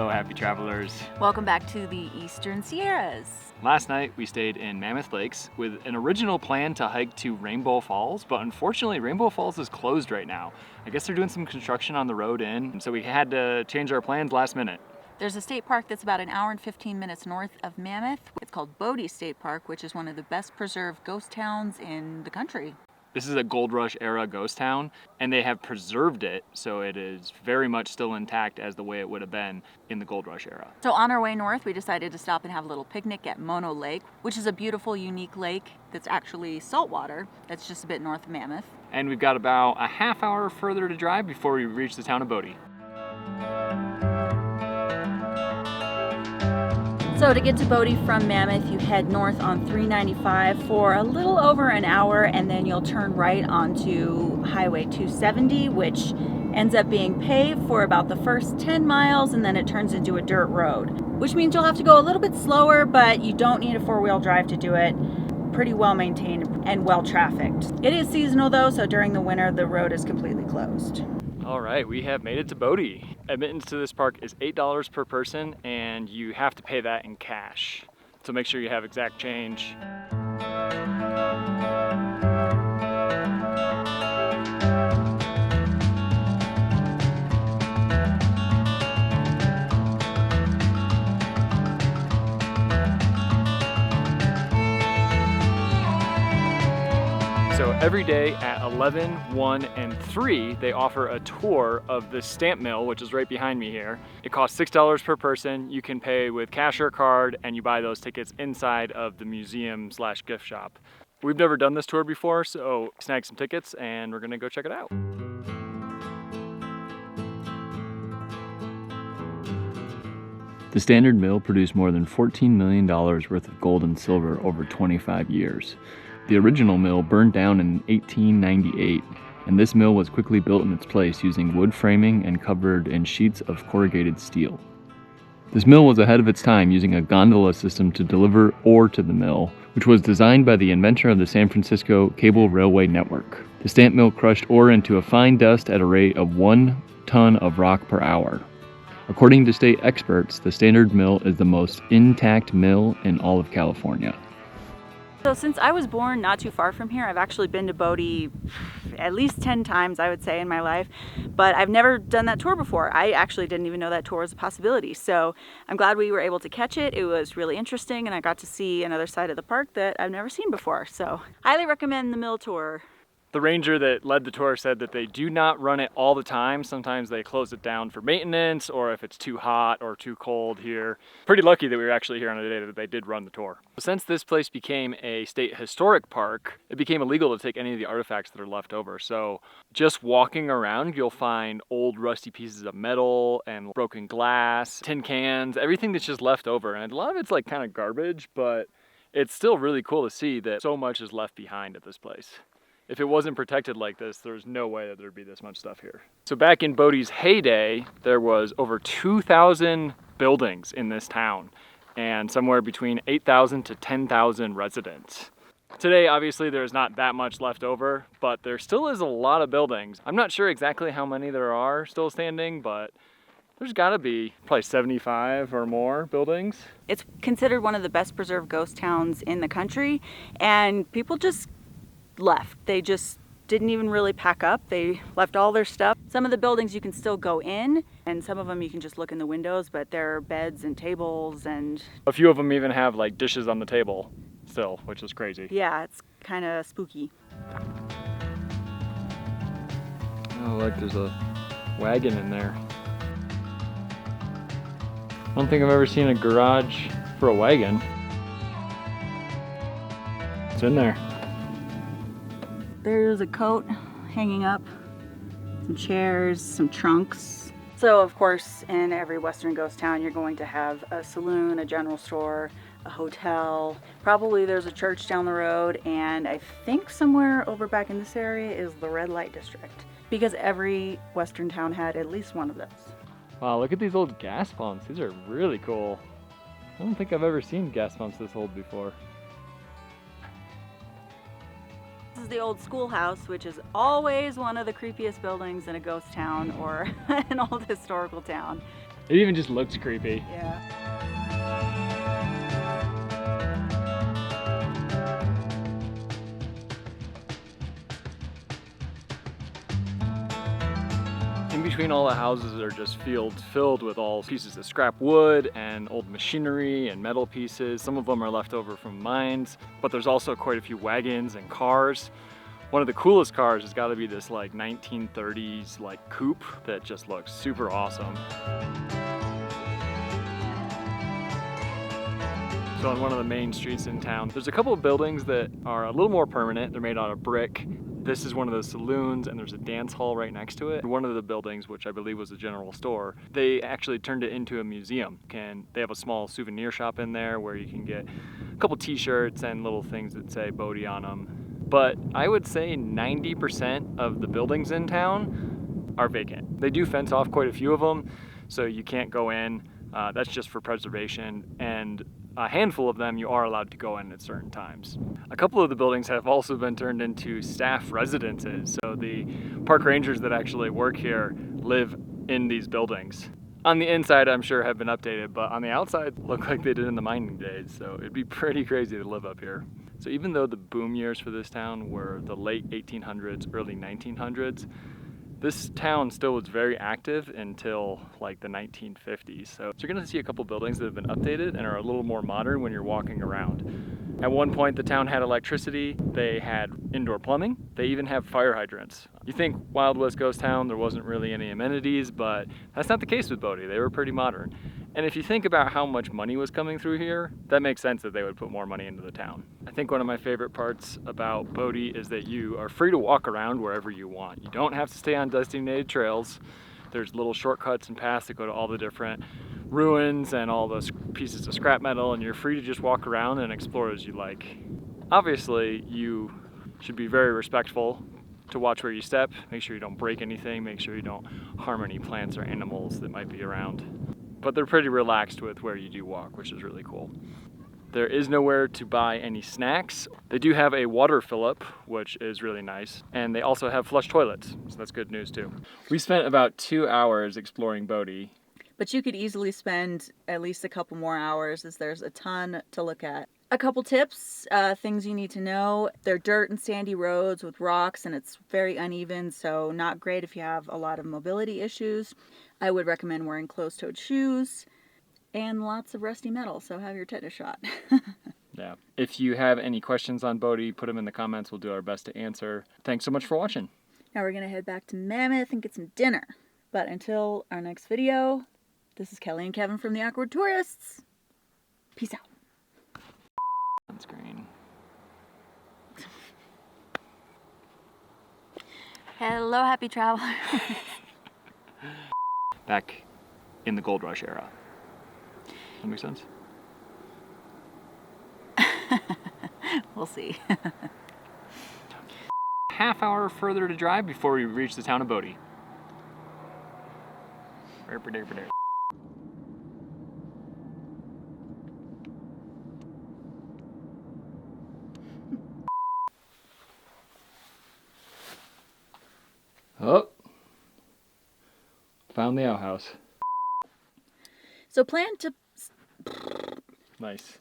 Hello, happy travelers. Welcome back to the Eastern Sierras. Last night we stayed in Mammoth Lakes with an original plan to hike to Rainbow Falls, but unfortunately Rainbow Falls is closed right now. I guess they're doing some construction on the road in, so we had to change our plans last minute. There's a state park that's about an hour and 15 minutes north of Mammoth. It's called Bodie State Park, which is one of the best preserved ghost towns in the country. This is a Gold Rush era ghost town, and they have preserved it so it is very much still intact as the way it would have been in the Gold Rush era. So on our way north, we decided to stop and have a little picnic at Mono Lake, which is a beautiful, unique lake that's actually saltwater. That's just a bit north of Mammoth. And we've got about a half hour further to drive before we reach the town of Bodie. So to get to Bodie from Mammoth, you head north on 395 for a little over an hour, and then you'll turn right onto Highway 270, which ends up being paved for about the first 10 miles, and then it turns into a dirt road, which means you'll have to go a little bit slower, but you don't need a four-wheel drive to do it. Pretty well maintained and well trafficked. It is seasonal though, so during the winter, the road is completely closed. All right, we have made it to Bodie. Admittance to this park is $8 per person, and you have to pay that in cash. So make sure you have exact change. So every day at 11, 1, and 3, they offer a tour of the stamp mill, which is right behind me here. It costs $6 per person. You can pay with cash or card, and you buy those tickets inside of the museum/gift shop. We've never done this tour before, so snag some tickets and we're gonna go check it out. The Standard Mill produced more than $14 million worth of gold and silver over 25 years. The original mill burned down in 1898, and this mill was quickly built in its place using wood framing and covered in sheets of corrugated steel. This mill was ahead of its time, using a gondola system to deliver ore to the mill, which was designed by the inventor of the San Francisco Cable Railway Network. The stamp mill crushed ore into a fine dust at a rate of 1 ton of rock per hour. According to state experts, the Standard Mill is the most intact mill in all of California. So since I was born not too far from here, I've actually been to Bodie at least 10 times, I would say, in my life, but I've never done that tour before. I actually didn't even know that tour was a possibility. So I'm glad we were able to catch it. It was really interesting, and I got to see another side of the park that I've never seen before. So highly recommend the mill tour. The ranger that led the tour said that they do not run it all the time. Sometimes they close it down for maintenance, or if it's too hot or too cold here. Pretty lucky that we were actually here on a day that they did run the tour. Since this place became a state historic park, it became illegal to take any of the artifacts that are left over. So just walking around, you'll find old rusty pieces of metal and broken glass, tin cans, everything that's just left over. And a lot of it's like kind of garbage, but it's still really cool to see that so much is left behind at this place. If it wasn't protected like this, there's no way that there'd be this much stuff here. So back in Bodie's heyday, there was over 2,000 buildings in this town and somewhere between 8,000 to 10,000 residents. Today, obviously, there's not that much left over, but there still is a lot of buildings. I'm not sure exactly how many there are still standing, but there's gotta be probably 75 or more buildings. It's considered one of the best preserved ghost towns in the country, and people just left. They just didn't even really pack up. They left all their stuff. Some of the buildings you can still go in, and some of them you can just look in the windows, but there are beds and tables, and a few of them even have like dishes on the table still, which is crazy. Yeah, it's kind of spooky. Oh, look, there's a wagon in there. I don't think I've ever seen a garage for a wagon. It's in there. There's a coat hanging up, some chairs, some trunks. So of course, in every Western ghost town, you're going to have a saloon, a general store, a hotel. Probably there's a church down the road, and I think somewhere over back in this area is the red light district, because every Western town had at least one of those. Wow, look at these old gas pumps. These are really cool. I don't think I've ever seen gas pumps this old before. This is the old schoolhouse, which is always one of the creepiest buildings in a ghost town or an old historical town. It even just looks creepy. Yeah. In between all the houses are just fields filled with all pieces of scrap wood and old machinery and metal pieces. Some of them are left over from mines, but there's also quite a few wagons and cars. One of the coolest cars has got to be this like 1930s like coupe that just looks super awesome. So on one of the main streets in town, there's a couple of buildings that are a little more permanent. They're made out of brick. This is one of the saloons, and there's a dance hall right next to it. One of the buildings, which I believe was a general store, they actually turned it into a museum. And they have a small souvenir shop in there where you can get a couple t-shirts and little things that say Bodie on them. But I would say 90% of the buildings in town are vacant. They do fence off quite a few of them, so you can't go in. That's just for preservation. And a handful of them you are allowed to go in at certain times. A couple of the buildings have also been turned into staff residences, so the park rangers that actually work here live in these buildings. On the inside, I'm sure have been updated, but on the outside, look like they did in the mining days, so it'd be pretty crazy to live up here. So even though the boom years for this town were the late 1800s, early 1900s, this town still was very active until like the 1950s. So you're gonna see a couple buildings that have been updated and are a little more modern when you're walking around. At one point, the town had electricity, they had indoor plumbing, they even have fire hydrants. You think Wild West Ghost Town, there wasn't really any amenities, but that's not the case with Bodie. They were pretty modern. And if you think about how much money was coming through here, that makes sense that they would put more money into the town. I think one of my favorite parts about Bodie is that you are free to walk around wherever you want. You don't have to stay on designated trails. There's little shortcuts and paths that go to all the different ruins and all those pieces of scrap metal, and you're free to just walk around and explore as you like. Obviously, you should be very respectful to watch where you step, make sure you don't break anything, make sure you don't harm any plants or animals that might be around. But they're pretty relaxed with where you do walk, which is really cool. There is nowhere to buy any snacks. They do have a water fill-up, which is really nice. And they also have flush toilets, so that's good news too. We spent about 2 hours exploring Bodie. But you could easily spend at least a couple more hours, as there's a ton to look at. A couple tips, things you need to know. They're dirt and sandy roads with rocks, and it's very uneven, so not great if you have a lot of mobility issues. I would recommend wearing closed-toed shoes and lots of rusty metal, so have your tetanus shot. Yeah. If you have any questions on Bodie, put them in the comments. We'll do our best to answer. Thanks so much for watching. Now we're going to head back to Mammoth and get some dinner. But until our next video, this is Kelly and Kevin from The Awkward Tourists. Peace out. On screen. Hello, happy travelers. Back in the gold rush era. Does that make sense? We'll see. Half hour further to drive before we reach the town of Bodie. Oh, found the outhouse. So plan to... Nice.